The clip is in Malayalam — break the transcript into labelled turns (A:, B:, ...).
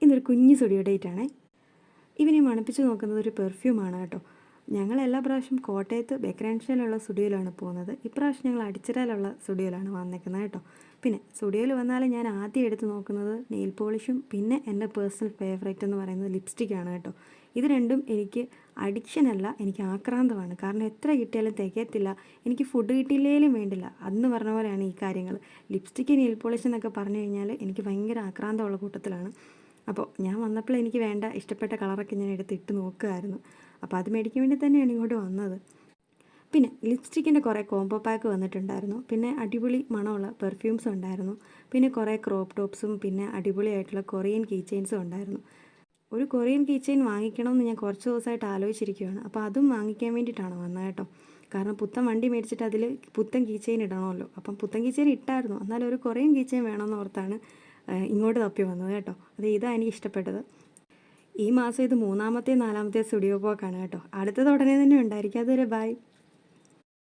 A: ഇന്നൊരു കുഞ്ഞു സ്റ്റുഡിയോ ഡേറ്റ് ആണേ. ഇവനെ മണപ്പിച്ച് നോക്കുന്നത് ഒരു പെർഫ്യൂമാണ് കേട്ടോ. ഞങ്ങൾ എല്ലാ പ്രാവശ്യം കോട്ടയത്ത് ബെക്രാൻഷ്യയിലുള്ള സ്റ്റുഡിയോയിലാണ് പോകുന്നത്. ഇപ്രാവശ്യം ഞങ്ങൾ അടിച്ചിറയിലുള്ള സ്റ്റുഡിയോയിലാണ് വന്നേക്കുന്നത് കേട്ടോ. പിന്നെ സ്റ്റുഡിയോയിൽ വന്നാൽ ഞാൻ ആദ്യം എടുത്ത് നോക്കുന്നത് നെയിൽ പോളിഷും പിന്നെ എൻ്റെ പേഴ്സണൽ ഫേവറേറ്റ് എന്ന് പറയുന്നത് ലിപ്സ്റ്റിക്കാണ് കേട്ടോ. ഇത് രണ്ടും എനിക്ക് അഡിക്ഷനല്ല, എനിക്ക് ആക്രാന്തമാണ്. കാരണം എത്ര കിട്ടിയാലും തികയത്തില്ല. എനിക്ക് ഫുഡ് കിട്ടിയില്ലേലും വേണ്ടില്ല, അന്ന് പറഞ്ഞ പോലെയാണ് ഈ കാര്യങ്ങൾ. ലിപ്സ്റ്റിക്ക് നെയിൽ പോളിഷ് എന്നൊക്കെ പറഞ്ഞു കഴിഞ്ഞാൽ എനിക്ക് ഭയങ്കര ആക്രാന്തമുള്ള കൂട്ടത്തിലാണ്. അപ്പോൾ ഞാൻ വന്നപ്പോൾ എനിക്ക് വേണ്ട ഇഷ്ടപ്പെട്ട കളറൊക്കെ ഞാൻ എടുത്തിട്ട് നോക്കുമായിരുന്നു. അപ്പോൾ അത് മേടിക്കാൻ വേണ്ടി തന്നെയാണ് ഇങ്ങോട്ട് വന്നത്. പിന്നെ ലിപ്സ്റ്റിക്കിൻ്റെ കുറേ കോംബോ പാക്ക് വന്നിട്ടുണ്ടായിരുന്നു. പിന്നെ അടിപൊളി മണമുള്ള പെർഫ്യൂംസ് ഉണ്ടായിരുന്നു. പിന്നെ കുറേ ക്രോപ്പ് ടോപ്സും പിന്നെ അടിപൊളിയായിട്ടുള്ള കൊറിയൻ കീ ചെയിൻസും ഉണ്ടായിരുന്നു. ഒരു കൊറിയൻ കീ ചെയിൻ വാങ്ങിക്കണമെന്ന് ഞാൻ കുറച്ച് ദിവസമായിട്ട് ആലോചിച്ചിരിക്കുകയാണ്. അപ്പോൾ അതും വാങ്ങിക്കാൻ വേണ്ടിയിട്ടാണ് വന്നത് കേട്ടോ. കാരണം പുത്തൻ വണ്ടി മേടിച്ചിട്ട് അതിൽ പുത്തൻ കീ ചെയിൻ ഇടണമല്ലോ. അപ്പം പുത്തൻ കീ ചെയിൻ ഇട്ടായിരുന്നു, എന്നാലും ഒരു കൊറിയൻ കീ ചെയിൻ വേണമെന്ന് ഓർത്താണ് ഇങ്ങോട്ട് തപ്പി വന്നത് കേട്ടോ. ഇതാണ് എനിക്ക് ഇഷ്ടപ്പെട്ടത്. ഈ മാസം ഇത് 3-ാമത്തെ 4-ാമത്തെ സ്റ്റുഡിയോ പോക്കാണ് കേട്ടോ. അടുത്തത് ഉടനെ തന്നെ ഉണ്ടായിരിക്കും. അതുവരെ ബൈ.